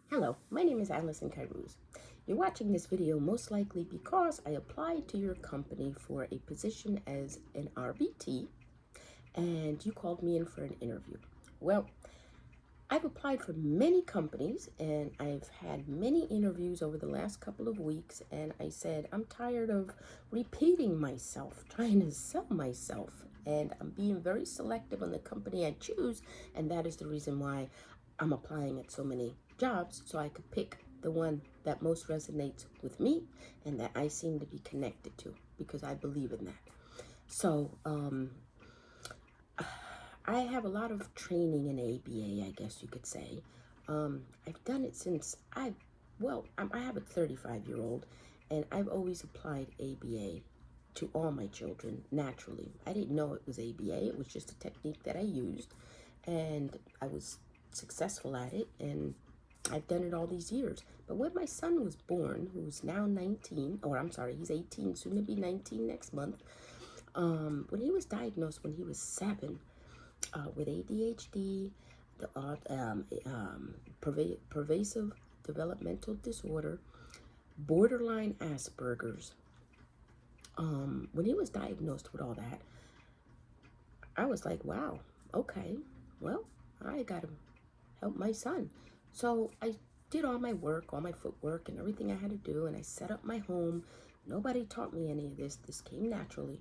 Hello, my name is Allison Kairouz. You're watching this video most likely because I applied to your company for a position as an RBT and you called me in for an interview. Well, I've applied for many companies and I've had many interviews over the last couple of weeks, and I said I'm tired of repeating myself, trying to sell myself, and I'm being very selective on the company I choose, and that is the reason why I'm applying at so many jobs, so I could pick the one that most resonates with me and that I seem to be connected to, because I believe in that. So, I have a lot of training in ABA, I guess you could say. I've done it since I have a 35-year-old, and I've always applied ABA to all my children naturally. I didn't know it was ABA. It was just a technique that I used, and I was successful at it, and I've done it all these years. But when my son was born, who's now 19, or I'm sorry, he's 18, soon to be 19 next month, when he was diagnosed when he was 7, with ADHD, pervasive developmental disorder, borderline Asperger's. When he was diagnosed with all that, I was like, wow, okay, well, I got to help my son. So I did all my work, all my footwork and everything I had to do, and I set up my home. Nobody taught me any of this. This came naturally.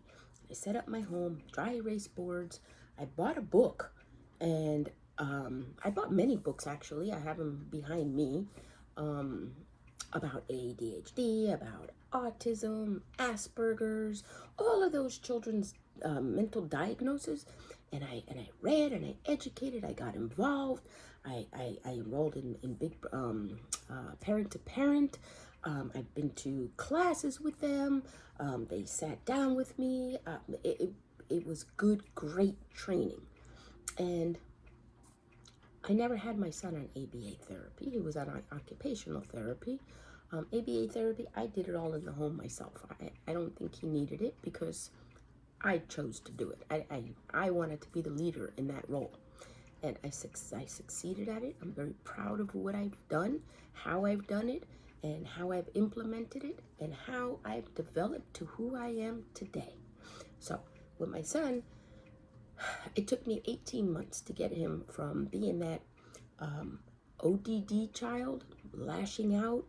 I set up my home, dry erase boards. I bought a book, and I bought many books, actually. I have them behind me, about ADHD, about autism, Asperger's, all of those children's mental diagnoses. And I read and I educated. I got involved. I enrolled in big parent to parent. I've been to classes with them. They sat down with me. It was good, great training. And I never had my son on ABA therapy. He was on occupational therapy. ABA therapy, I did it all in the home myself. I don't think he needed it because I chose to do it. I wanted to be the leader in that role. And I succeeded at it. I'm very proud of what I've done, how I've done it, and how I've implemented it, and how I've developed to who I am today. So with my son, it took me 18 months to get him from being that ODD child, lashing out,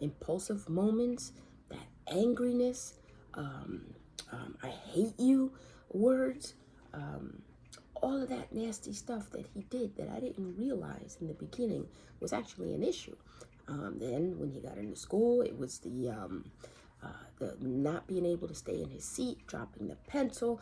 impulsive moments, that angriness, I hate you words, all of that nasty stuff that he did that I didn't realize in the beginning was actually an issue. Then when he got into school, it was the not being able to stay in his seat, dropping the pencil,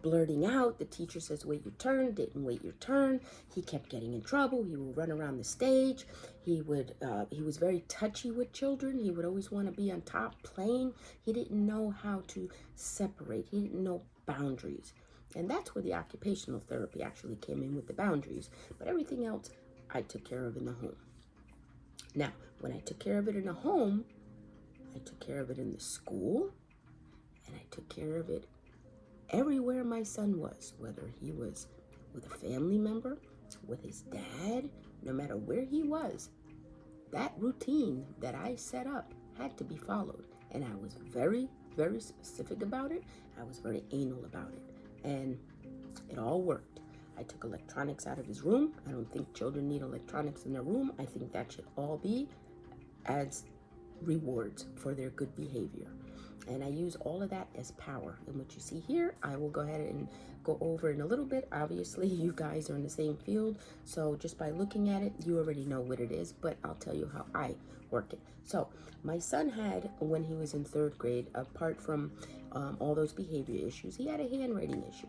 blurting out. The teacher says, wait your turn, didn't wait your turn. He kept getting in trouble. He would run around the stage. He was very touchy with children. He would always want to be on top playing. He didn't know how to separate. He didn't know boundaries. And that's where the occupational therapy actually came in, with the boundaries. But everything else I took care of in the home. Now, when I took care of it in the home, I took care of it in the school, and I took care of it everywhere my son was, whether he was with a family member, with his dad, no matter where he was. That routine that I set up had to be followed, and I was very, very specific about it. I was very anal about it, and it all worked. I took electronics out of his room. I don't think children need electronics in their room. I think that should all be as rewards for their good behavior. And I use all of that as power. And what you see here, I will go ahead and go over in a little bit. Obviously, you guys are in the same field, so just by looking at it, you already know what it is, but I'll tell you how I work it. So my son had, when he was in 3rd grade, apart from all those behavior issues, he had a handwriting issue.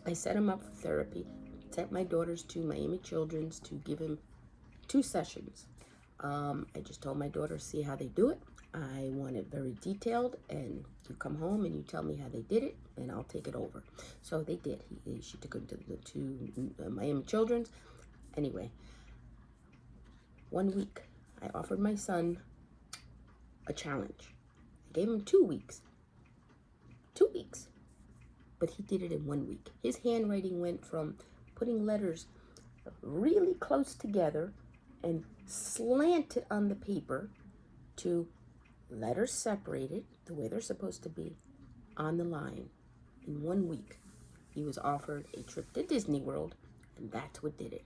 I set him up for therapy, sent my daughters to Miami Children's to give him 2 sessions. I just told my daughter, see how they do it. I want it very detailed, and you come home and you tell me how they did it, and I'll take it over. So they did. She took him to Miami Children's. Anyway, 1 week, I offered my son a challenge. I gave him 2 weeks. 2 weeks. But he did it in 1 week. His handwriting went from putting letters really close together and slant it on the paper to letters separated the way they're supposed to be on the line. In 1 week, he was offered a trip to Disney World, and that's what did it.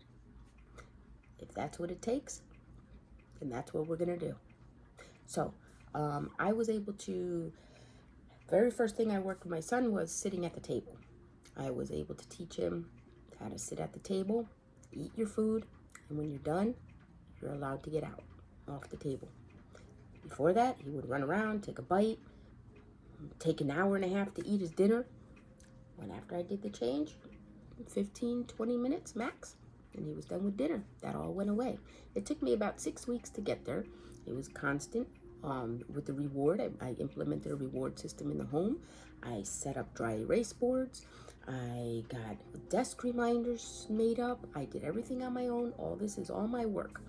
If that's what it takes, then that's what we're gonna do. So I was able to, very first thing I worked with my son was sitting at the table. I was able to teach him how to sit at the table, eat your food, and when you're done, you're allowed to get out off the table. Before that, he would run around, take a bite, take an hour and a half to eat his dinner. When after I did the change, 15, 20 minutes max, and he was done with dinner. That all went away. It took me about 6 weeks to get there. It was constant. With the reward, I implemented a reward system in the home. I set up dry erase boards. I got desk reminders made up. I did everything on my own. All this is all my work.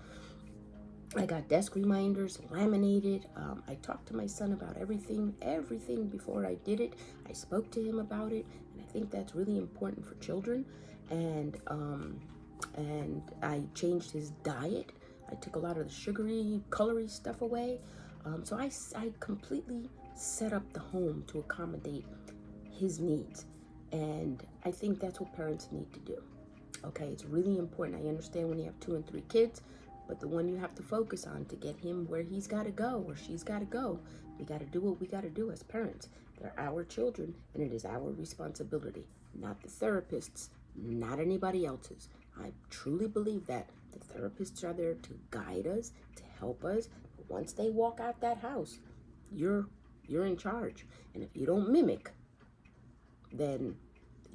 I got desk reminders laminated. I talked to my son about everything before I did it. I spoke to him about it, and I think that's really important for children. And I changed his diet. I took a lot of the sugary, colory stuff away. So I completely set up the home to accommodate his needs. And I think that's what parents need to do. Okay, it's really important. I understand when you have 2 and 3 kids, but the one you have to focus on to get him where he's got to go, or she's got to go, we got to do what we got to do as parents. They're our children, and it is our responsibility, not the therapist's, not anybody else's. I truly believe that the therapists are there to guide us, to help us. But once they walk out that house, you're in charge. And if you don't mimic, then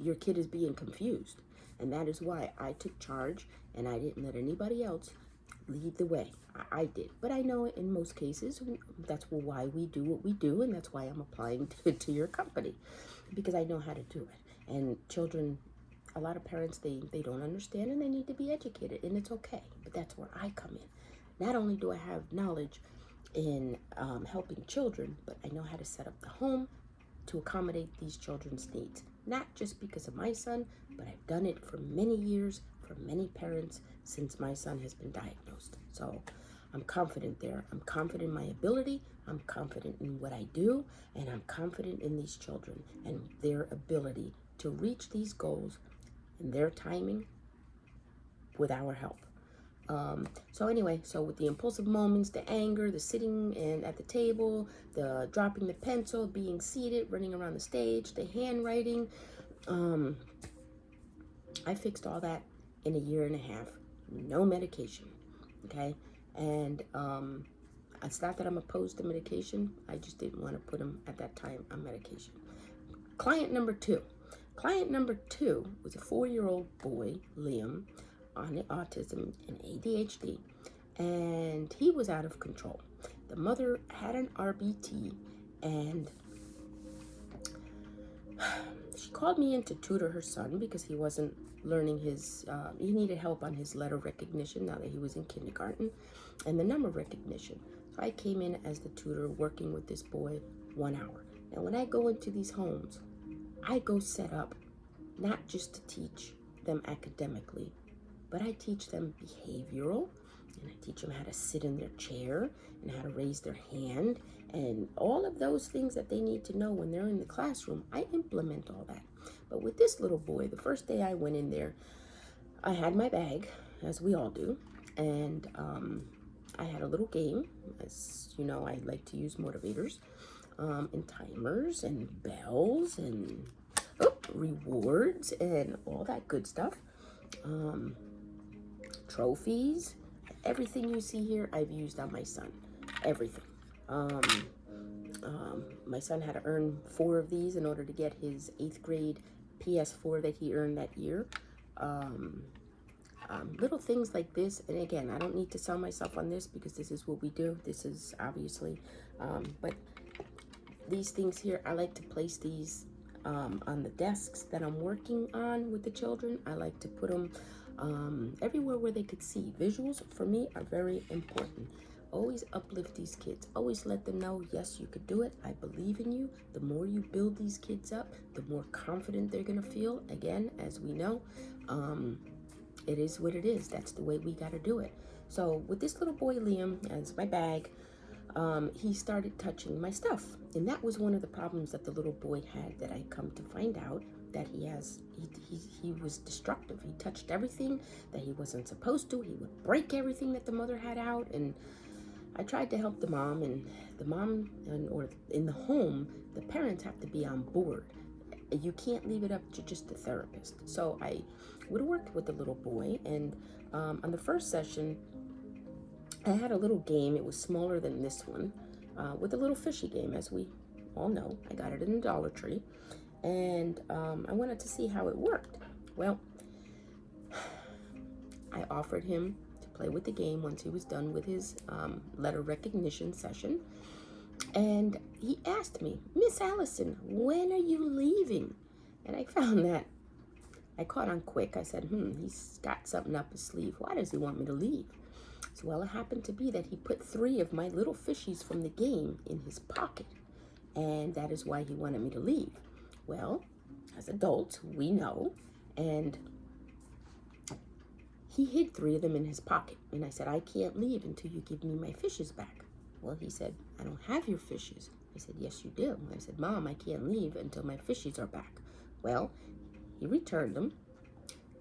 your kid is being confused. And that is why I took charge, and I didn't let anybody else lead the way. I did. But I know in most cases, that's why we do what we do, and that's why I'm applying to your company, because I know how to do it. And children, a lot of parents, they don't understand, and they need to be educated, and it's okay. But that's where I come in. Not only do I have knowledge in helping children, but I know how to set up the home to accommodate these children's needs. Not just because of my son, but I've done it for many years, for many parents, since my son has been diagnosed. So I'm confident there. I'm confident in my ability. I'm confident in what I do, and I'm confident in these children and their ability to reach these goals in their timing with our help. So anyway, so with the impulsive moments, the anger, the sitting and at the table, the dropping the pencil, being seated, running around the stage, the handwriting, I fixed all that in 1.5 years. No medication, okay? And it's not that I'm opposed to medication. I just didn't want to put him at that time on medication. Client number two. Client number 2 was a 4-year-old boy, Liam, on autism and ADHD, and he was out of control. The mother had an RBT, and she called me in to tutor her son because he wasn't learning his, he needed help on his letter recognition now that he was in kindergarten, and the number recognition. So I came in as the tutor working with this boy 1 hour. Now when I go into these homes, I go set up not just to teach them academically, but I teach them behavioral, and I teach them how to sit in their chair and how to raise their hand and all of those things that they need to know when they're in the classroom. I implement all that. But with this little boy, the first day I went in there, I had my bag, as we all do, and I had a little game. As you know, I like to use motivators and timers and bells and rewards and all that good stuff. Trophies, everything you see here, I've used on my son. Everything. My son had to earn 4 of these in order to get his 8th grade PS4 that he earned that year. Little things like this, and again, I don't need to sell myself on this because this is what we do. This is obviously, but these things here, I like to place these on the desks that I'm working on with the children. I like to put them everywhere where they could see. Visuals for me are very important. Always uplift these kids. Always let them know, yes, you could do it. I believe in you. The more you build these kids up, the more confident they're going to feel. Again, as we know, it is what it is. That's the way we got to do it. So with this little boy, Liam, as my bag, he started touching my stuff. And that was one of the problems that the little boy had, that I come to find out that he was destructive. He touched everything that he wasn't supposed to. He would break everything that the mother had out. And I tried to help the mom, or in the home, the parents have to be on board. You can't leave it up to just the therapist. So I would have worked with the little boy, and on the first session, I had a little game. It was smaller than this one, with a little fishy game, as we all know. I got it in the Dollar Tree, and I wanted to see how it worked. Well, I offered him to play with the game once he was done with his letter recognition session. And he asked me, Miss Allison, when are you leaving? And I found that I caught on quick. I said, he's got something up his sleeve. Why does he want me to leave? So, well, it happened to be that he put 3 of my little fishies from the game in his pocket. And that is why he wanted me to leave. Well, as adults, we know. And he hid 3 of them in his pocket. And I said, I can't leave until you give me my fishes back. Well, he said, I don't have your fishes. I said, yes, you do. I said, Mom, I can't leave until my fishies are back. Well, he returned them.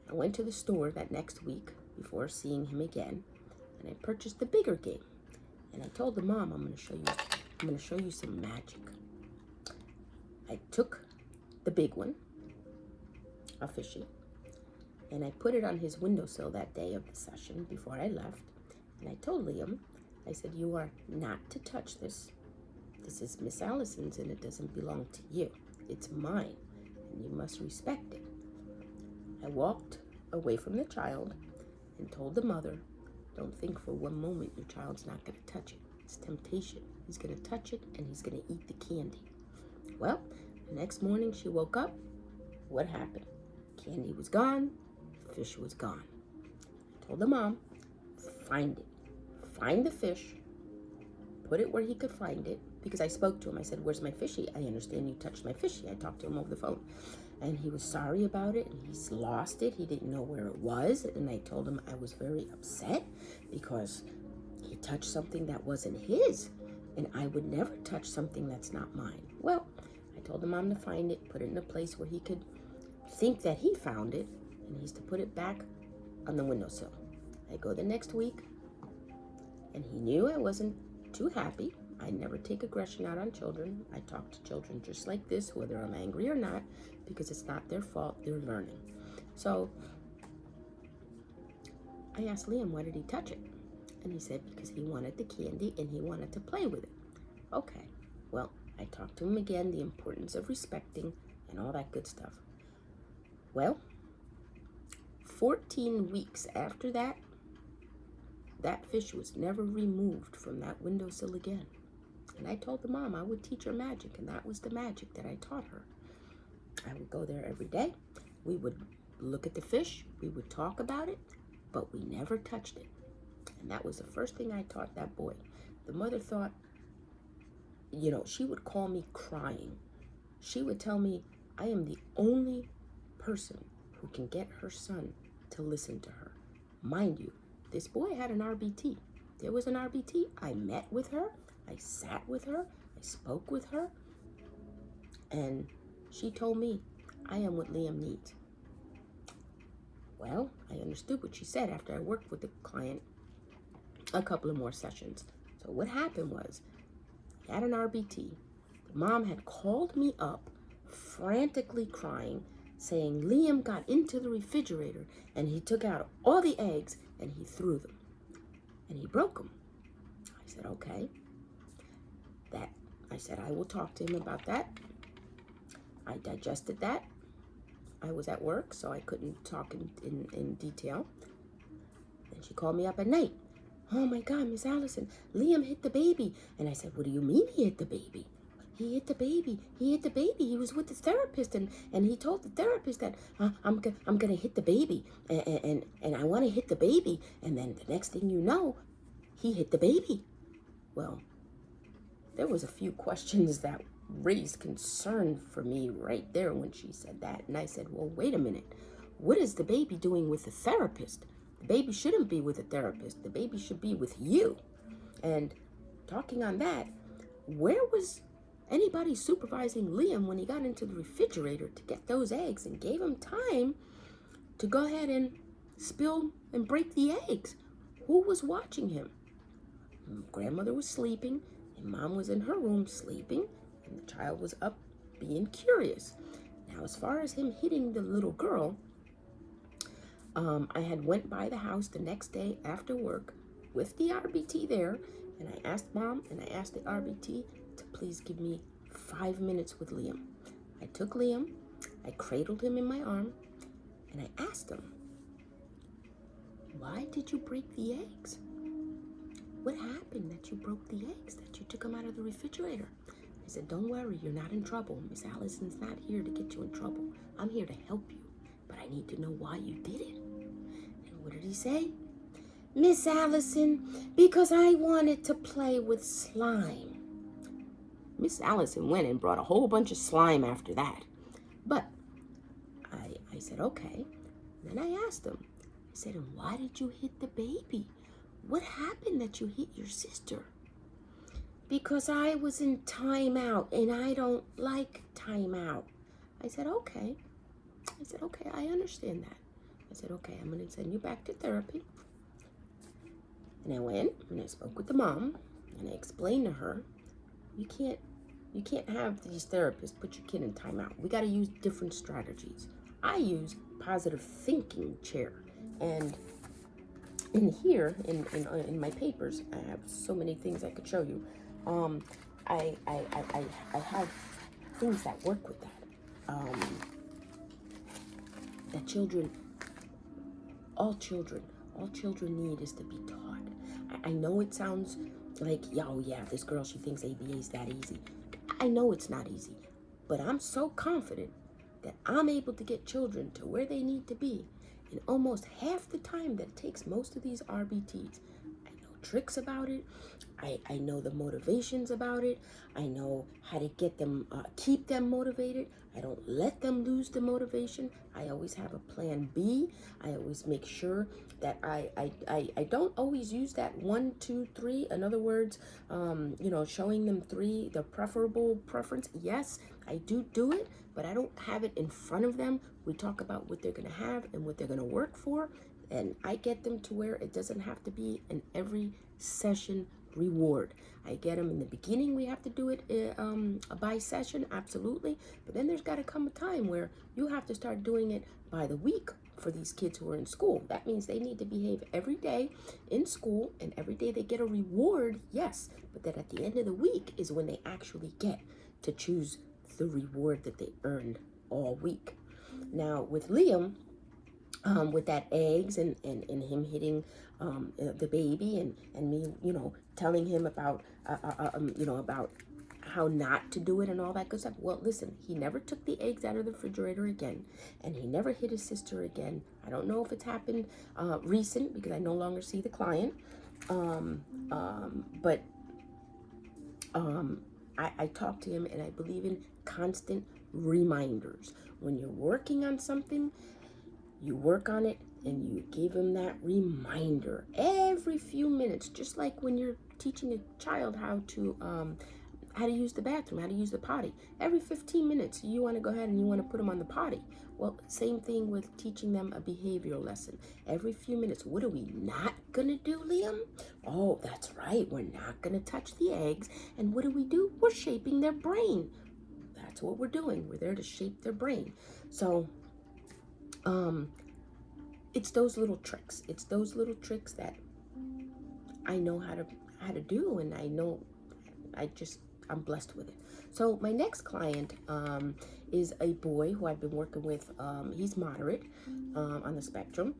I went to the store that next week before seeing him again, and I purchased the bigger game. And I told the mom, I'm going to show you some magic. I took the big one, a fishy, and I put it on his windowsill that day of the session before I left. And I told Liam, I said, you are not to touch this. This is Miss Allison's, and it doesn't belong to you. It's mine, and you must respect it. I walked away from the child and told the mother, don't think for one moment your child's not going to touch it. It's temptation. He's going to touch it, and he's going to eat the candy. Well, the next morning she woke up. What happened? Candy was gone. Fish was gone. I told the mom, find it. Find the fish, put it where he could find it, because I spoke to him. I said, where's my fishy? I understand you touched my fishy. I talked to him over the phone. And he was sorry about it, and he's lost it. He didn't know where it was. And I told him I was very upset because he touched something that wasn't his. And I would never touch something that's not mine. Well, I told the mom to find it, put it in a place where he could think that he found it, and he's to put it back on the windowsill. I go the next week, and he knew I wasn't too happy. I never take aggression out on children. I talk to children just like this, whether I'm angry or not, because it's not their fault. They're learning. So I asked Liam, why did he touch it? And he said, because he wanted the candy and he wanted to play with it. Okay, well, I talked to him again, the importance of respecting and all that good stuff. Well, 14 weeks after that, that fish was never removed from that windowsill again. And I told the mom I would teach her magic, and that was the magic that I taught her. I would go there every day. We would look at the fish. We would talk about it, but we never touched it. And that was the first thing I taught that boy. The mother thought, she would call me crying. She would tell me I am the only person who can get her son to listen to her. Mind you, this boy had an RBT. There was an RBT. I met with her. I sat with her. I spoke with her. And she told me, I am what Liam needs. Well, I understood what she said after I worked with the client a couple of more sessions. So what happened was, he had an RBT. The mom had called me up, frantically crying, saying Liam got into the refrigerator and he took out all the eggs and he threw them. And he broke them. I said, okay. I said, I will talk to him about that. I digested that. I was at work, so I couldn't talk in detail. And she called me up at night. Oh my God, Miss Allison, Liam hit the baby. And I said, what do you mean he hit the baby? He hit the baby. He hit the baby. He was with the therapist, and he told the therapist that I'm gonna hit the baby, and I want to hit the baby. And then the next thing you know, he hit the baby. Well, there was a few questions that raised concern for me right there when she said that. And I said, well, wait a minute. What is the baby doing with the therapist? The baby shouldn't be with a therapist. The baby should be with you. And talking on that, where was anybody supervising Liam when he got into the refrigerator to get those eggs and gave him time to go ahead and spill and break the eggs? Who was watching him? Grandmother was sleeping, and mom was in her room sleeping, and the child was up being curious. Now, as far as him hitting the little girl, I had went by the house the next day after work with the RBT there, and I asked mom and I asked the RBT to please give me 5 minutes with Liam. I took Liam, I cradled him in my arm, and I asked him, why did you break the eggs? What happened that you broke the eggs, that you took them out of the refrigerator? He said, don't worry, you're not in trouble. Miss Allison's not here to get you in trouble. I'm here to help you, but I need to know why you did it. And what did he say? Miss Allison, because I wanted to play with slime. Miss Allison went and brought a whole bunch of slime after that. But I said, okay. And then I asked him, I said, and why did you hit the baby? What happened that you hit your sister? Because I was in timeout and I don't like timeout. I said, okay. I understand that. I said, okay, I'm going to send you back to therapy. And I went and I spoke with the mom and I explained to her, you can't have these therapists put your kid in timeout. We got to use different strategies. I use positive thinking chair. And in here, in my papers, I have so many things I could show you. I have things that work with that. That all children need is to be taught. I know it sounds like, oh yeah, this girl, she thinks ABA is that easy. I know it's not easy, but I'm so confident that I'm able to get children to where they need to be in almost half the time that it takes most of these RBTs. I know tricks about it. I know the motivations about it. I know how to get them, keep them motivated. I don't let them lose the motivation. I always have a plan B. I always make sure that I don't always use that 1, 2, 3. In other words, showing them 3, the preferable preference. Yes, I do it, but I don't have it in front of them. We talk about what they're going to have and what they're going to work for. And I get them to where it doesn't have to be an every session reward. I get them in the beginning. We have to do it by session, absolutely. But then there's got to come a time where you have to start doing it by the week for these kids who are in school. That means they need to behave every day in school, and every day they get a reward, yes. But that at the end of the week is when they actually get to choose the reward that they earned all week. Now with Liam, with that eggs and him hitting the baby and me, telling him about, about how not to do it and all that good stuff. Well, listen, he never took the eggs out of the refrigerator again, and he never hit his sister again. I don't know if it's happened recent because I no longer see the client. But I talk to him, and I believe in constant reminders. When you're working on something, you work on it and you give him that reminder every few minutes, just like when you're teaching a child how to use the bathroom, how to use the potty. Every 15 minutes, you want to go ahead and you want to put them on the potty. Well, same thing with teaching them a behavioral lesson. Every few minutes, what are we not going to do, Liam? Oh, that's right. We're not going to touch the eggs. And what do? We're shaping their brain. That's what we're doing. We're there to shape their brain. So, it's those little tricks. It's those little tricks that I know how to do, and I know I'm blessed with it. So my next client is a boy who I've been working with. He's moderate on the spectrum,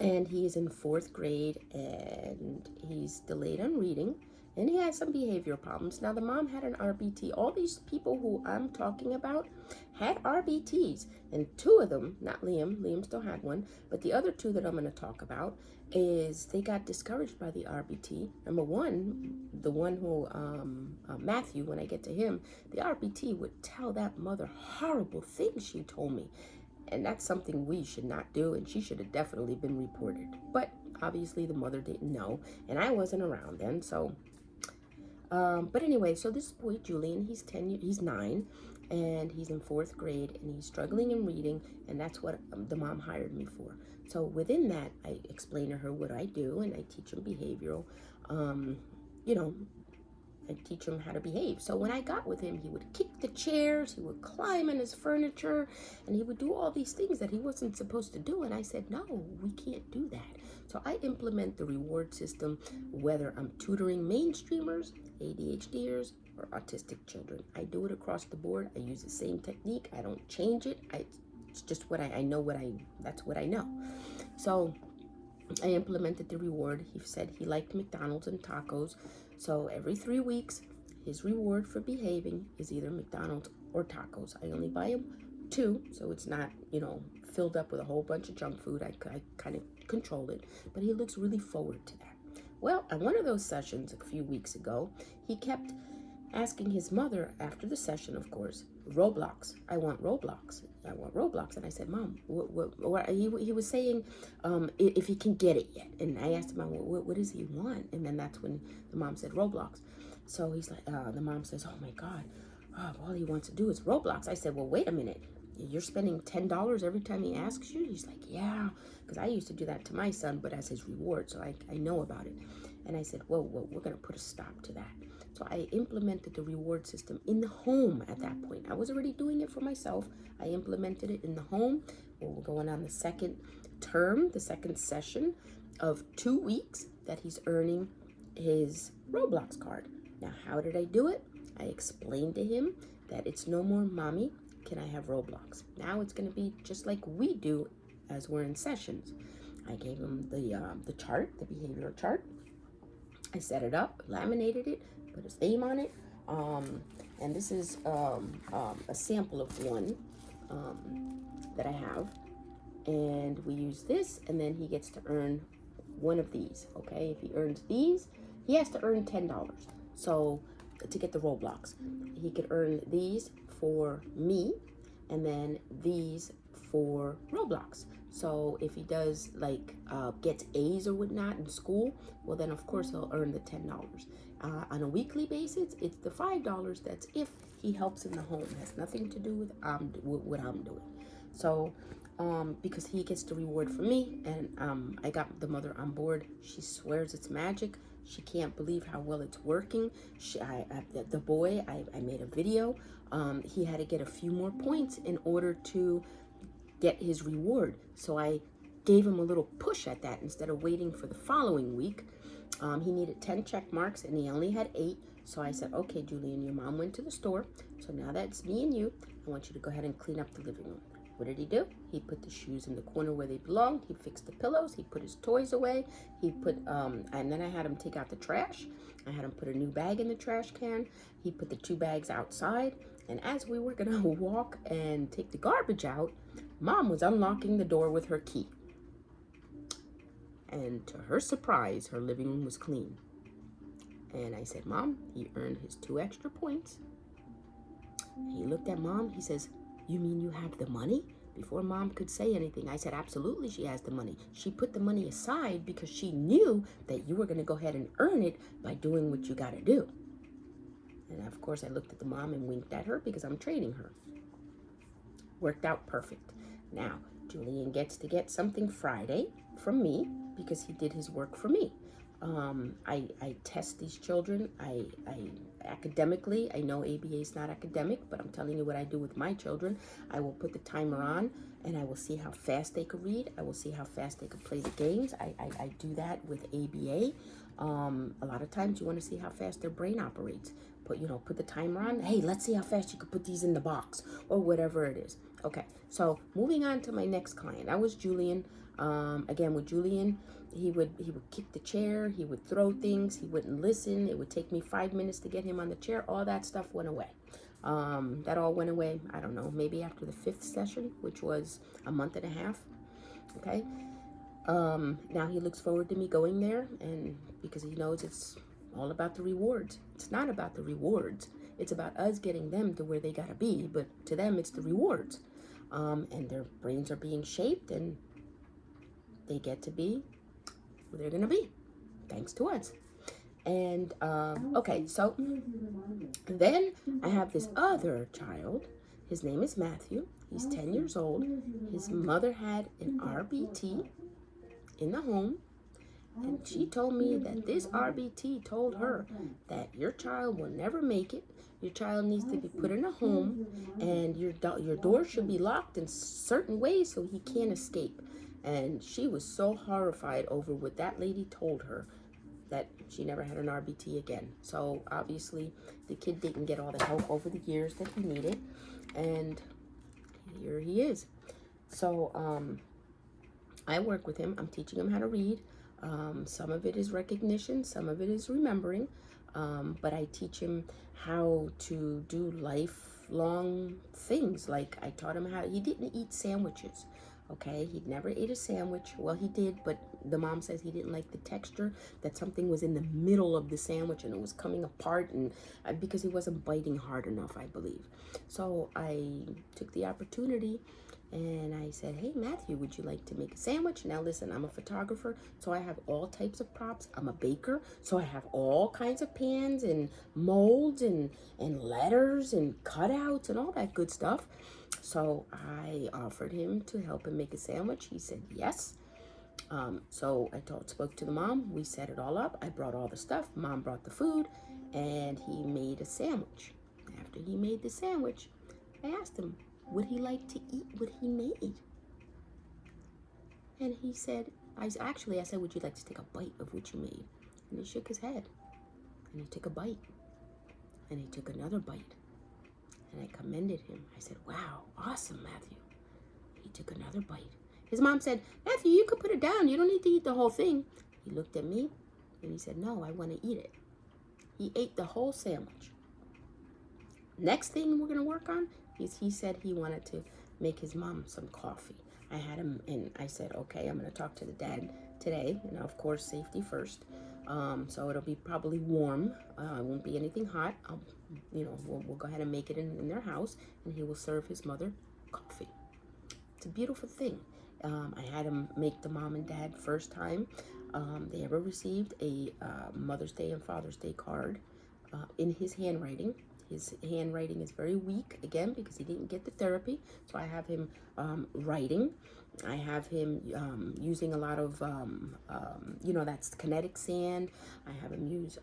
and he is in 4th grade, and he's delayed on reading, and he has some behavioral problems. Now, the mom had an RBT. All these people who I'm talking about had RBTs, and 2 of them, not Liam still had one, but the other 2 that I'm going to talk about is they got discouraged by the RBT. Number one, the one who, Matthew, when I get to him, the RBT would tell that mother horrible things she told me. And that's something we should not do, and she should have definitely been reported. But obviously the mother didn't know, and I wasn't around then, so but anyway, so this boy Julian, he's 9, and he's in 4th grade, and he's struggling in reading, and that's what the mom hired me for. So within that, I explain to her what I do, and I teach him behavioral. You know, I teach him how to behave. So when I got with him, he would kick the chairs, he would climb in his furniture, and he would do all these things that he wasn't supposed to do. And I said, no, we can't do that. So I implement the reward system, whether I'm tutoring mainstreamers, ADHDers, or autistic children. I do it across the board. I use the same technique. I don't change it. It's just what I know that's what I know. So I implemented the reward. He said he liked McDonald's and tacos. So every 3 weeks, his reward for behaving is either McDonald's or tacos. I only buy him 2, so it's not, filled up with a whole bunch of junk food. I kind of control it, but he looks really forward to that. Well, at one of those sessions a few weeks ago, he kept asking his mother after the session, of course, Roblox. I want Roblox. I want Roblox. And I said, Mom, what he was saying if he can get it yet. And I asked him, what does he want? And then that's when the mom said Roblox. So he's like, the mom says, oh my God, all he wants to do is Roblox. I said, well, wait a minute. You're spending $10 every time he asks you? He's like, yeah, because I used to do that to my son, but as his reward, so I know about it. And I said, well, we're going to put a stop to that. So I implemented the reward system in the home at that point. I was already doing it for myself. I implemented it in the home. Well, we're going on the second term, the second session of 2 weeks that he's earning his Roblox card. Now, how did I do it? I explained to him that it's no more, Mommy, can I have Roblox? Now it's going to be just like we do as we're in sessions. I gave him the chart, the behavioral chart. I set it up, laminated it, put his name on it. And this is a sample of one that I have. And we use this, and then he gets to earn one of these, okay? If he earns these, he has to earn $10. So to get the Roblox, he could earn these for me, and then these for Roblox. So if he does gets A's or whatnot in school, well then of course he'll earn the $10. On a weekly basis, it's the $5. That's if he helps in the home. It has nothing to do with what I'm doing. So because he gets the reward from me, and I got the mother on board. She swears it's magic. She can't believe how well it's working. The boy, I made a video. He had to get a few more points in order to get his reward. So I gave him a little push at that instead of waiting for the following week. He needed 10 check marks, and he only had 8. So I said, okay, Julian, your mom went to the store. So now that it's me and you, I want you to go ahead and clean up the living room. What did he do? He put the shoes in the corner where they belonged. He fixed the pillows. He put his toys away. He put, and then I had him take out the trash. I had him put a new bag in the trash can. He put the 2 bags outside. And as we were gonna walk and take the garbage out, Mom was unlocking the door with her key. And to her surprise, her living room was clean. And I said, Mom, he earned his 2 extra points. He looked at Mom. He says, you mean you have the money? Before Mom could say anything, I said, absolutely, she has the money. She put the money aside because she knew that you were going to go ahead and earn it by doing what you got to do. And of course, I looked at the mom and winked at her because I'm training her. Worked out perfect. Now, Julian gets to get something Friday from me because he did his work for me. I test these children. I academically, I know ABA is not academic, but I'm telling you what I do with my children. I will put the timer on, and I will see how fast they could read. I will see how fast they could play the games. I do that with ABA. A lot of times you want to see how fast their brain operates. Put the timer on. Hey, let's see how fast you could put these in the box or whatever it is. Okay, so moving on to my next client. That was Julian. Again, with Julian, he would kick the chair. He would throw things. He wouldn't listen. It would take me 5 minutes to get him on the chair. All that stuff went away. That all went away, I don't know, maybe after the 5th session, which was a month and a half. Okay. Now he looks forward to me going there, and because he knows it's all about the rewards. It's not about the rewards. It's about us getting them to where they gotta be, but to them it's the rewards. and their brains are being shaped, and they get to be who they're going to be, thanks to us. And, okay, so then I have this other child. His name is Matthew. He's 10 years old. His mother had an RBT in the home. And she told me that this RBT told her that your child will never make it. Your child needs to be put in a home, and your door should be locked in certain ways so he can't escape. And she was so horrified over what that lady told her that she never had an RBT again. So obviously the kid didn't get all the help over the years that he needed, and here he is. So I work with him. I'm teaching him how to read. Some of it is recognition, some of it is remembering, but I teach him how to do lifelong things. Like I taught him how, he didn't eat sandwiches, okay? He'd never ate a sandwich. Well, he did, but the mom says he didn't like the texture, that something was in the middle of the sandwich and it was coming apart, and because he wasn't biting hard enough, I believe. So I took the opportunity and I said, hey, Matthew, would you like to make a sandwich? Now, listen, I'm a photographer, so I have all types of props. I'm a baker, so I have all kinds of pans and molds and letters and cutouts and all that good stuff. So I offered him to help him make a sandwich. He said yes. So I spoke to the mom. We set it all up. I brought all the stuff. Mom brought the food, and he made a sandwich. After he made the sandwich, I asked him, would he like to eat what he made? And he said, I said, would you like to take a bite of what you made? And he shook his head, and he took a bite, and he took another bite, and I commended him. I said, wow, awesome, Matthew. He took another bite. His mom said, Matthew, you could put it down. You don't need to eat the whole thing. He looked at me, and he said, no, I want to eat it. He ate the whole sandwich. Next thing we're going to work on is he said he wanted to make his mom some coffee. I had him, and I said, okay, I'm going to talk to the dad today. And of course, safety first. So it'll be probably warm. It won't be anything hot. We'll go ahead and make it in their house, and he will serve his mother coffee. It's a beautiful thing. I had him make the mom and dad first time they ever received a Mother's Day and Father's Day card in his handwriting. His handwriting is very weak, again, because he didn't get the therapy. So I have him writing. I have him using a lot of, that's kinetic sand. I have him use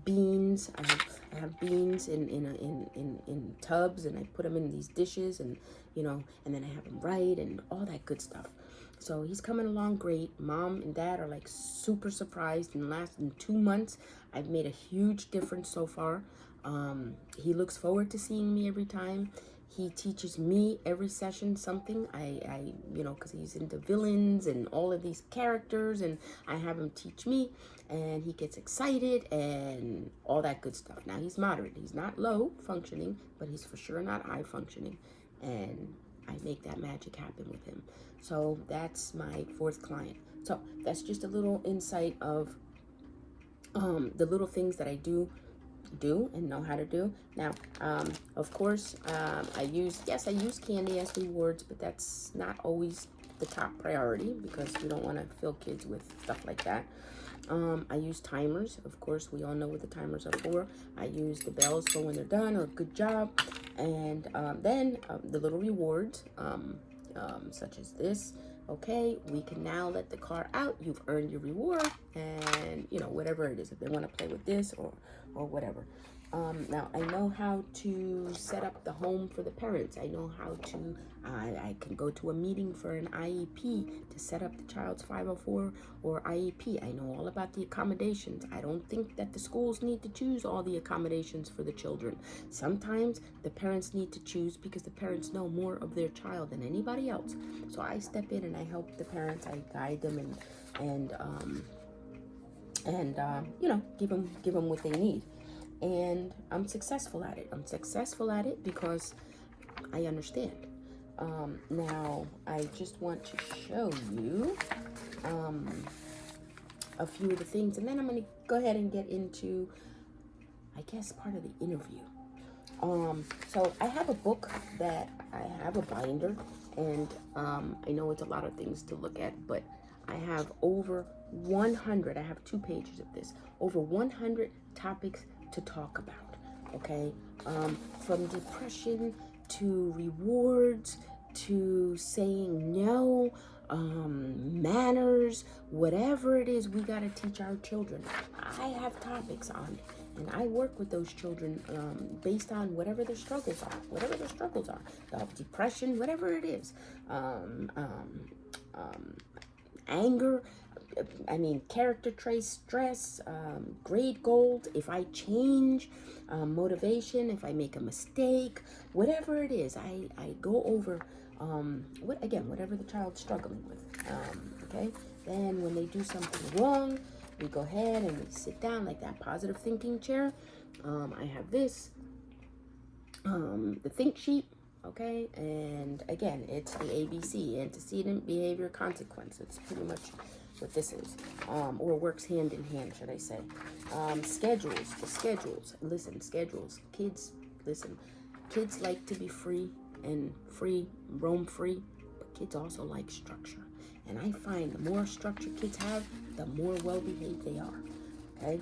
beans. I have beans in tubs, and I put them in these dishes, and then I have him write and all that good stuff. So he's coming along great. Mom and dad are like super surprised. In 2 months, I've made a huge difference so far. He looks forward to seeing me every time. He teaches me every session something. Because he's into villains and all of these characters, and I have him teach me, and he gets excited and all that good stuff. Now, he's moderate. He's not low functioning, but he's for sure not high functioning. And I make that magic happen with him. So that's my 4th client. So that's just a little insight of the little things that I do and know how to do. Now, of course, I use candy as rewards, but that's not always the top priority, because we don't want to fill kids with stuff like that. I use timers. Of course, we all know what the timers are for. I use the bells for when they're done or good job. And then the little rewards, such as this. Okay, we can now let the car out. You've earned your reward, and whatever it is, if they want to play with this or whatever. Now I know how to set up the home for the parents. I know how to, I can go to a meeting for an IEP to set up the child's 504 or IEP. I know all about the accommodations. I don't think that the schools need to choose all the accommodations for the children. Sometimes the parents need to choose, because the parents know more of their child than anybody else. So I step in and I help the parents. I guide them and give them what they need. And I'm successful at it. I'm successful at it because I understand. Now, I just want to show you a few of the things, and then I'm going to go ahead and get into, I guess, part of the interview. So I have a book that I have a binder, And I know it's a lot of things to look at, but I have over 100, I have 2 pages of this, over 100 topics to talk about, okay? From depression to rewards to saying no, manners, whatever it is we got to teach our children. I have topics on it. And I work with those children based on whatever their struggles are, depression, whatever it is, anger, character traits, stress, grade goals, if I change, motivation, if I make a mistake, whatever it is, I go over, whatever the child's struggling with, okay? Then when they do something wrong, we go ahead and we sit down like that positive thinking chair. I have this, the think sheet, okay? And again, it's the ABC, antecedent, behavior, consequence. It's pretty much what this is, or works hand in hand, should I say. Schedules. Listen, schedules. Kids, listen. Kids like to be free and roam free, but kids also like structure. And I find the more structure kids have, the more well-behaved they are, okay?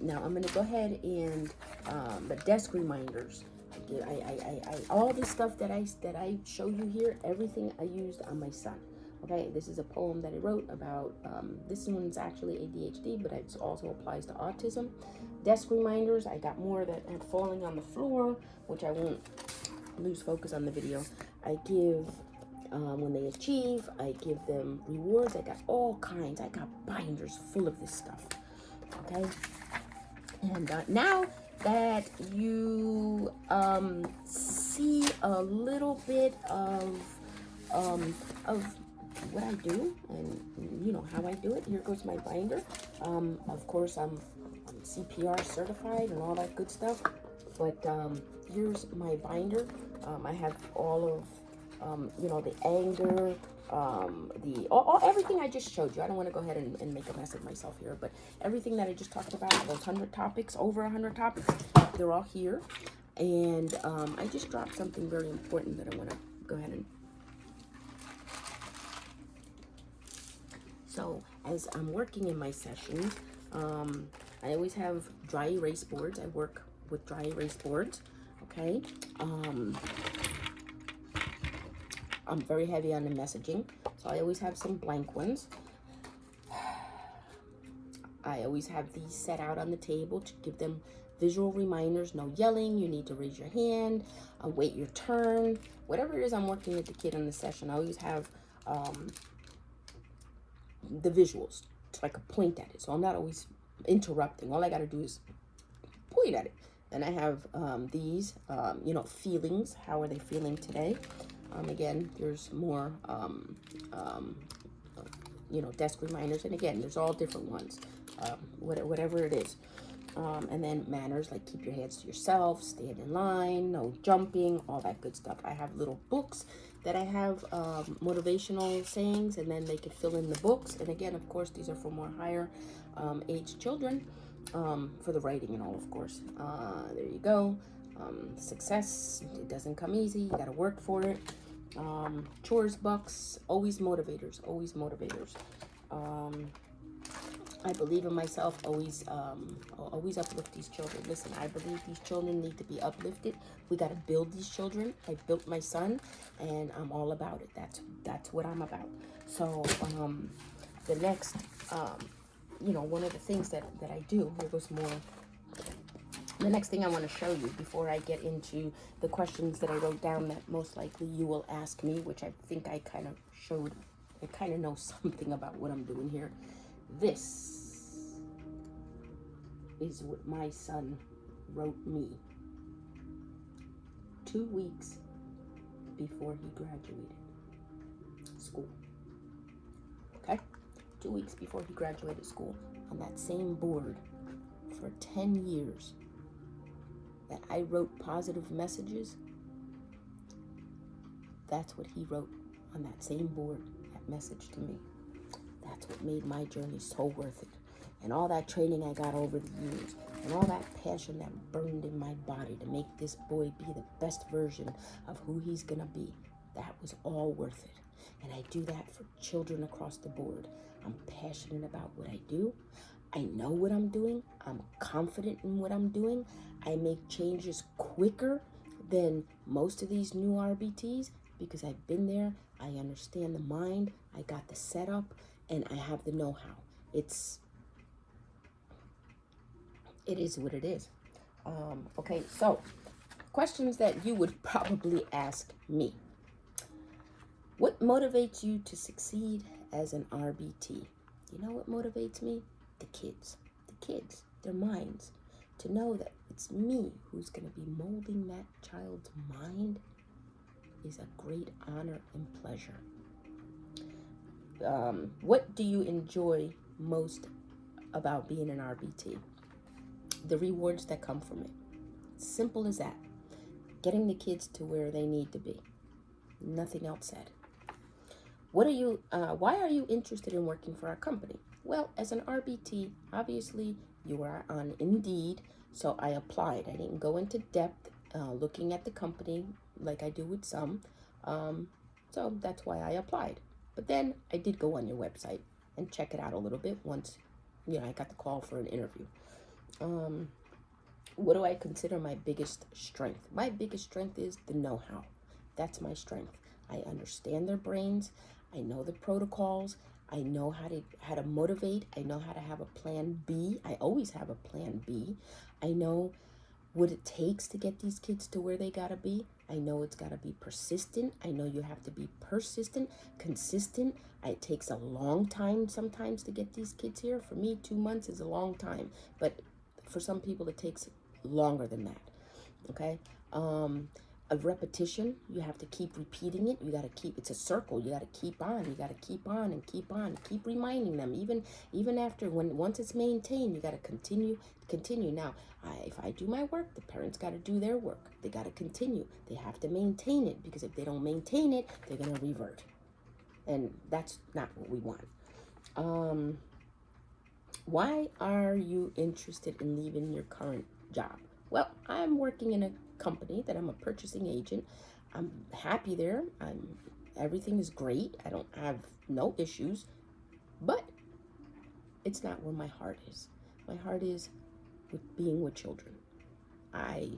Now I'm gonna go ahead and the desk reminders. All the stuff that I show you here, everything I used on my son. Okay, this is a poem that I wrote about, this one's actually ADHD, but it also applies to autism. Desk reminders, I got more that had falling on the floor, which I won't lose focus on the video. I give, when they achieve, I give them rewards. I got all kinds. I got binders full of this stuff, okay? And now that you see a little bit of what I do and you know how I do it, here goes my binder. Of course, I'm CPR certified and all that good stuff, but here's my binder. I have all of the anger, everything I just showed you. I don't want to go ahead and make a mess of myself here, but everything that I just talked about, those 100 topics, over 100 topics, they're all here. And I just dropped something very important that I want to go ahead and. So as I'm working in my sessions, I always have dry erase boards. I work with dry erase boards, okay? I'm very heavy on the messaging, so I always have some blank ones. I always have these set out on the table to give them visual reminders. No yelling, you need to raise your hand, wait your turn. Whatever it is I'm working with the kid in the session, I always have the visuals so I could point at it. So I'm not always interrupting. All I got to do is point at it. And I have these, feelings. How are they feeling today? Again, there's more, desk reminders. And again, there's all different ones, whatever it is. And then manners, like keep your hands to yourself, stand in line, no jumping, all that good stuff. I have little books that I have motivational sayings, and then they can fill in the books. And again, of course, these are for more higher age children, for the writing and all, of course. There you go. Success, it doesn't come easy. You got to work for it. Chores bucks, always motivators, always motivators. I believe in myself, always uplift these children. Listen, I believe these children need to be uplifted. We got to build these children. I built my son, and I'm all about it. That's what I'm about. So, the next, one of the things that I do, here goes more. The next thing I want to show you before I get into the questions that I wrote down that most likely you will ask me, which I think I kind of showed, I kind of know something about what I'm doing here. This is what my son wrote me 2 weeks before he graduated school. Okay? 2 weeks before he graduated school, on that same board for 10 years that I wrote positive messages. That's what he wrote on that same board, that message to me. That's what made my journey so worth it. And all that training I got over the years, and all that passion that burned in my body to make this boy be the best version of who he's gonna be. that was all worth it. And I do that for children across the board. I'm passionate about what I do. I know what I'm doing. I'm confident in what I'm doing. I make changes quicker than most of these new RBTs because I've been there. I understand the mind. I got the setup and I have the know-how. It is what it is. Okay, so questions that you would probably ask me. What motivates you to succeed as an RBT? You know what motivates me? The kids, their minds. To know that it's me who's going to be molding that child's mind is a great honor and pleasure. What do you enjoy most about being an RBT? The rewards that come from it. Simple as that. Getting the kids to where they need to be. Nothing else said. Why are you interested in working for our company? Well, as an RBT, obviously you are on Indeed, so I applied. I didn't go into depth looking at the company like I do with some, so that's why I applied. But then I did go on your website and check it out a little bit once, I got the call for an interview. What do I consider my biggest strength? My biggest strength is the know-how. That's my strength. I understand their brains. I know the protocols. I know how to motivate. I know how to have a plan B. I always have a plan B. I know what it takes to get these kids to where they gotta be. I know it's gotta be persistent. I know you have to be persistent, consistent. It takes a long time sometimes to get these kids here. For me, 2 months is a long time, but for some people it takes longer than that. Okay. A repetition, you have to keep repeating it. You got to keep, it's a circle. You got to keep on. You got to keep on and keep on. Keep reminding them. Even after, once it's maintained, you got to continue. Now, if I do my work, the parents got to do their work. They got to continue. They have to maintain it, because if they don't maintain it, they're going to revert. And that's not what we want. Why are you interested in leaving your current job? Well, I'm working in a company that I'm a purchasing agent. I'm happy there. Everything is great. I don't have no issues, but it's not where my heart is. My heart is with being with children. I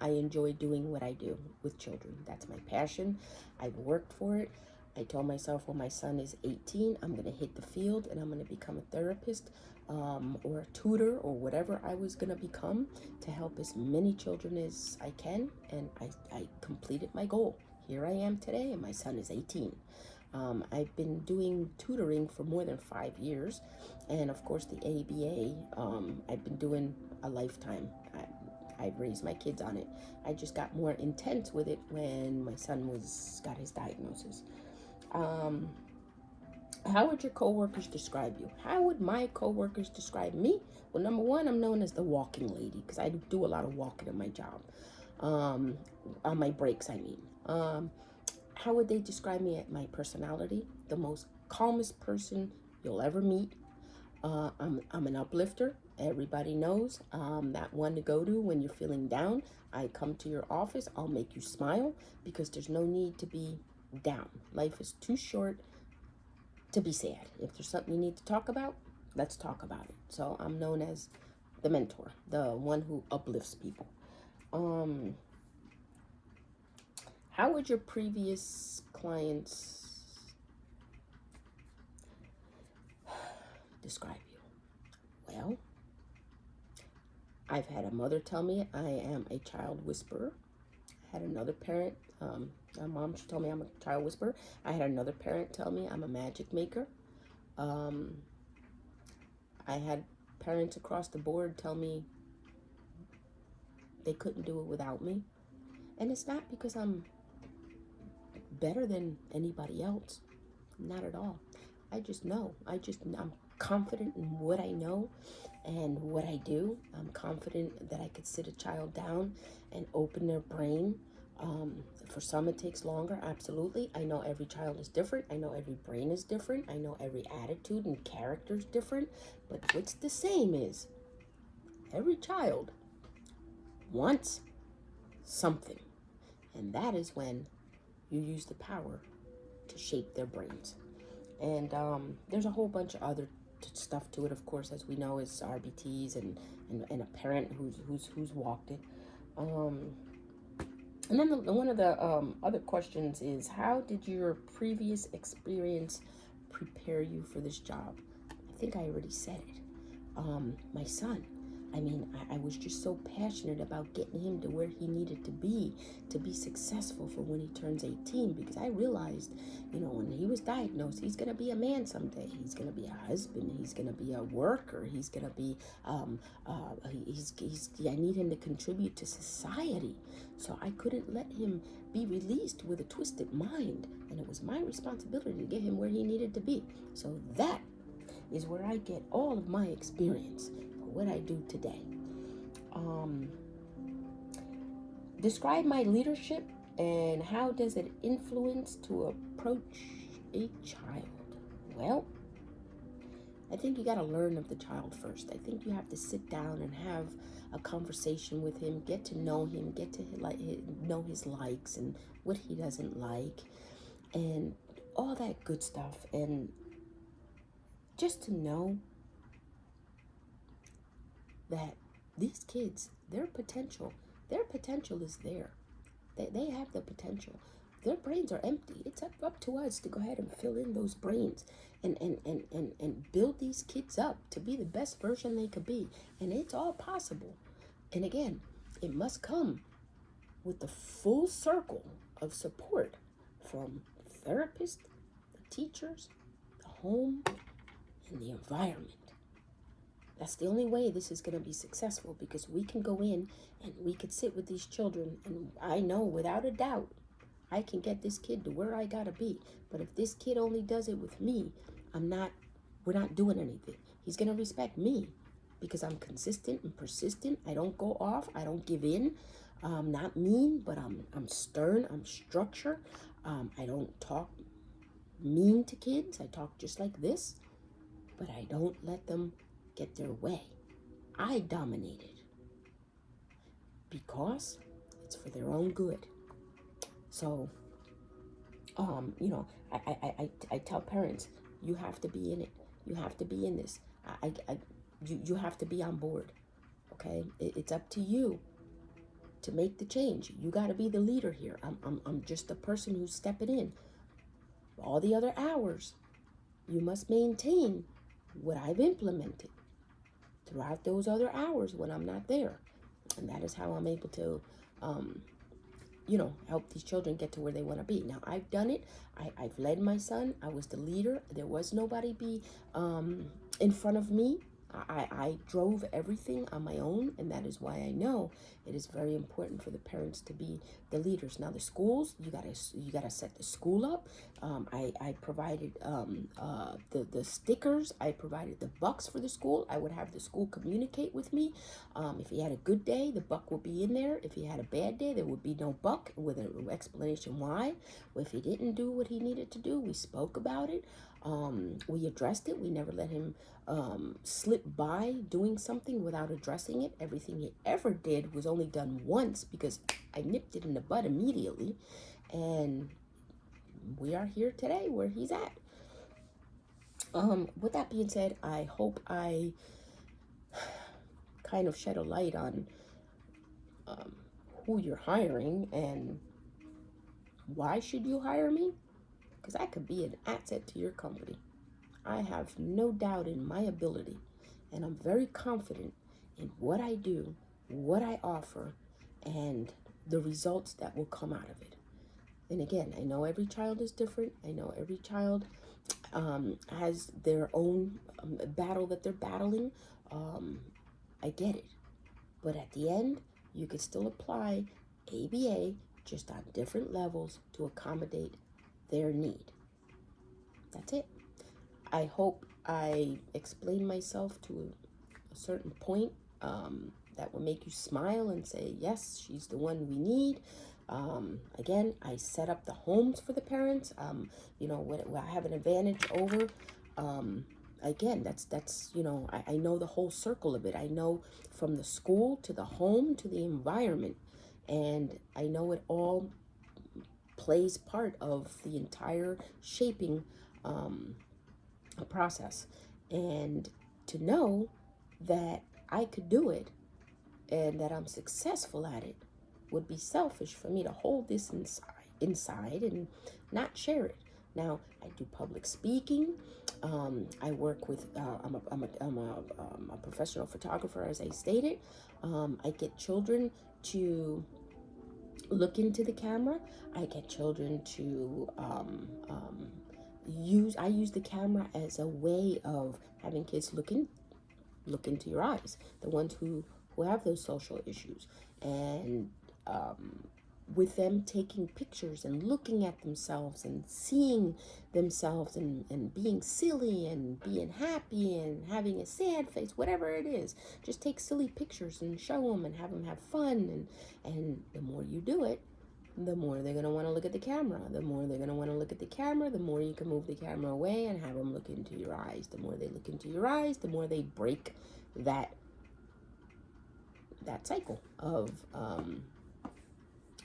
enjoy doing what I do with children. That's my passion. I've worked for it. I told myself when my son is 18, I'm going to hit the field and I'm going to become a therapist or a tutor or whatever I was going to become to help as many children as I can. And I completed my goal. Here I am today and my son is 18. I've been doing tutoring for more than 5 years. And of course the ABA, I've been doing a lifetime. I've raised my kids on it. I just got more intense with it when my son got his diagnosis. How would your coworkers describe you? How would my coworkers describe me? Well, number one, I'm known as the walking lady because I do a lot of walking in my job. On my breaks, I mean. How would they describe me at my personality? The most calmest person you'll ever meet. I'm an uplifter. Everybody knows. That one to go to when you're feeling down. I come to your office. I'll make you smile because there's no need to be down. Life is too short to be sad. If there's something you need to talk about, let's talk about it. So I'm known as the mentor, the one who uplifts people. How would your previous clients describe you? Well, I've had a mother tell me I am a child whisperer. I had another parent, my mom, she told me I'm a child whisperer. I had another parent tell me I'm a magic maker. I had parents across the board tell me they couldn't do it without me. And it's not because I'm better than anybody else. Not at all. I just know. I'm confident in what I know and what I do. I'm confident that I could sit a child down and open their brain. For some it takes longer, absolutely. I know every child is different. I know every brain is different. I know every attitude and character is different. But what's the same is every child wants something. And that is when you use the power to shape their brains. And there's a whole bunch of other stuff to it, of course, as we know, is RBTs and a parent who's walked it. And then one of the other questions is, how did your previous experience prepare you for this job? I think I already said it. My son. I mean, I was just so passionate about getting him to where he needed to be successful for when he turns 18, because I realized, when he was diagnosed, he's going to be a man someday. He's going to be a husband. He's going to be a worker. He's going to be, I need him to contribute to society. So I couldn't let him be released with a twisted mind. And it was my responsibility to get him where he needed to be. So that is where I get all of my experience for what I do today. Describe my leadership and how does it influence to approach a child? Well, I think you got to learn of the child first. I think you have to sit down and have a conversation with him, get to know him, get to know his likes and what he doesn't like, and all that good stuff. And just to know that these kids, their potential is there. They have the potential. Their brains are empty. It's up to us to go ahead and fill in those brains and build these kids up to be the best version they could be. And it's all possible. And again, it must come with the full circle of support from therapists, the teachers, the home, and the environment. That's the only way this is going to be successful, because we can go in and we could sit with these children, and I know without a doubt I can get this kid to where I gotta be. But if this kid only does it with me, we're not doing anything. He's gonna respect me because I'm consistent and persistent. I don't go off. I don't give in. Not mean, but I'm stern. I'm structured. I don't talk mean to kids. I talk just like this, but I don't let them get their way. I dominate it because it's for their own good. So, I tell parents, you have to be in it. You have to be in this. You have to be on board. Okay, it's up to you to make the change. You got to be the leader here. I'm just the person who's stepping in. All the other hours, you must maintain what I've implemented throughout those other hours when I'm not there. And that is how I'm able to, help these children get to where they want to be. Now, I've done it. I've led my son. I was the leader. There was nobody in front of me. I drove everything on my own, and that is why I know it is very important for the parents to be the leaders. Now, the schools, you gotta set the school up. I provided the stickers. I provided the bucks for the school. I would have the school communicate with me. If he had a good day, the buck would be in there. If he had a bad day, there would be no buck with an explanation why. If he didn't do what he needed to do, we spoke about it. We addressed it. We never let him slip by doing something without addressing it. Everything he ever did was only done once because I nipped it in the bud immediately. And we are here today where he's at. With that being said, I hope I kind of shed a light on who you're hiring and why should you hire me? Because I could be an asset to your company. I have no doubt in my ability, and I'm very confident in what I do, what I offer, and the results that will come out of it. And again, I know every child is different. I know every child has their own battle that they're battling. I get it. But at the end, you can still apply ABA just on different levels to accommodate their need. That's it. I hope I explain myself to a certain point that will make you smile and say, yes, she's the one we need. Again, I set up the homes for the parents. Where I have an advantage over. Again, that's I know the whole circle of it. I know from the school to the home to the environment, and I know it all plays part of the entire shaping process. And to know that I could do it and that I'm successful at it would be selfish for me to hold this inside and not share it. Now, I do public speaking. I work with, I'm a professional photographer, as I stated. I get children to look into the camera. I get children to I use the camera as a way of having kids look into your eyes, the ones who have those social issues, and with them taking pictures and looking at themselves and seeing themselves and being silly and being happy and having a sad face, whatever it is. Just take silly pictures and show them and have them have fun. And the more you do it, the more they're going to want to look at the camera. The more they're going to want to look at the camera, the more you can move the camera away and have them look into your eyes. The more they look into your eyes, the more they break that cycle of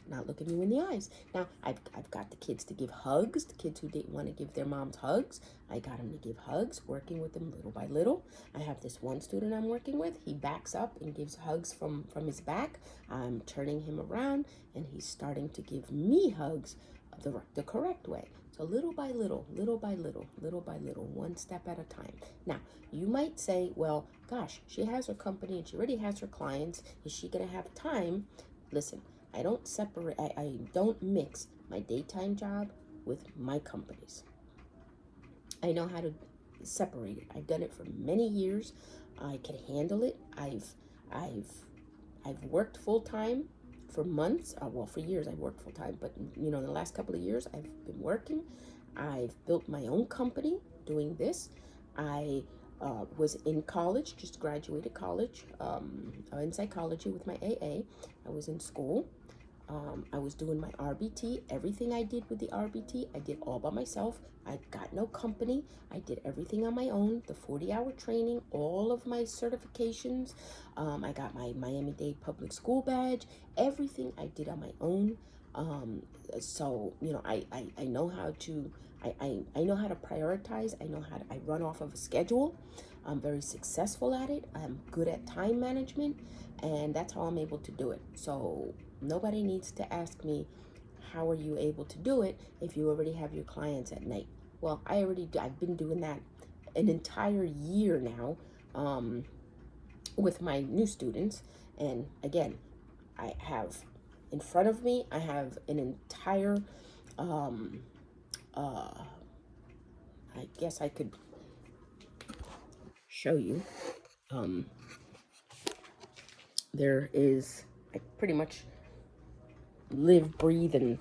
not looking you in the eyes. Now, I've got the kids to give hugs. The kids who didn't want to give their moms hugs, I got them to give hugs, working with them little by little. I have this one student I'm working with. He backs up and gives hugs from his back. I'm turning him around, and he's starting to give me hugs the correct way. So little by little, little by little, little by little, one step at a time. Now, you might say, well, gosh, she has her company and she already has her clients. Is she going to have time? Listen, I don't separate, I don't mix my daytime job with my companies. I know how to separate it. I've done it for many years. I can handle it. I've worked full time for months. Well, for years I've worked full time, but in the last couple of years I've been working. I've built my own company doing this. I was in college, just graduated college, in psychology with my AA. I was in school. I was doing my RBT. Everything I did with the RBT, I did all by myself. I got no company. I did everything on my own. The 40-hour training, all of my certifications. I got my Miami-Dade public school badge. Everything I did on my own. So I know how to. I know how to prioritize. I run off of a schedule. I'm very successful at it. I'm good at time management, and that's how I'm able to do it. So nobody needs to ask me, how are you able to do it if you already have your clients at night? Well, I've been doing that an entire year now with my new students. And again, I have in front of me, I have an entire, I guess I could show you. There is, I pretty much live, breathe, and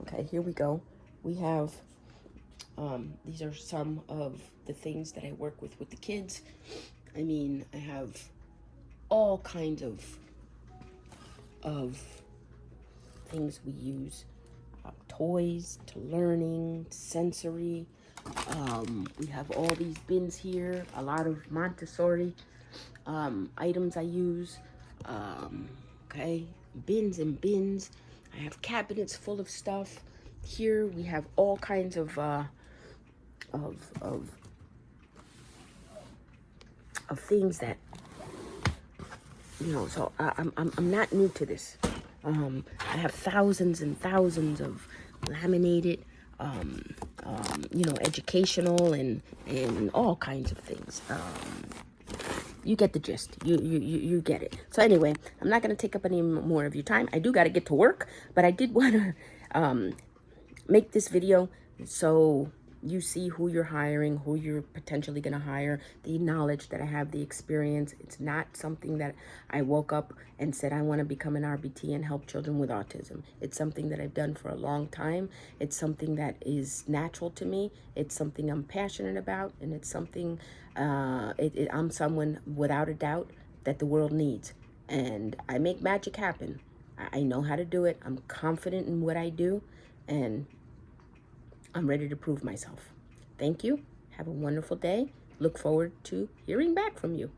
okay, here we go. We have, these are some of the things that I work with the kids. I mean, I have all kinds of things we use, toys to learning, sensory. We have all these bins here, a lot of Montessori items I use. Okay, bins and bins. I have cabinets full of stuff. Here we have all kinds of things that So I'm not new to this. I have thousands and thousands of laminated, educational and all kinds of things. You get the gist. You get it. So anyway, I'm not going to take up any more of your time. I do got to get to work, but I did want to make this video so you see who you're hiring, who you're potentially going to hire, the knowledge that I have, the experience. It's not something that I woke up and said, I want to become an RBT and help children with autism. It's something that I've done for a long time. It's something that is natural to me. It's something I'm passionate about, and it's something, I'm someone without a doubt that the world needs. And I make magic happen. I know how to do it. I'm confident in what I do, and I'm ready to prove myself. Thank you. Have a wonderful day. Look forward to hearing back from you.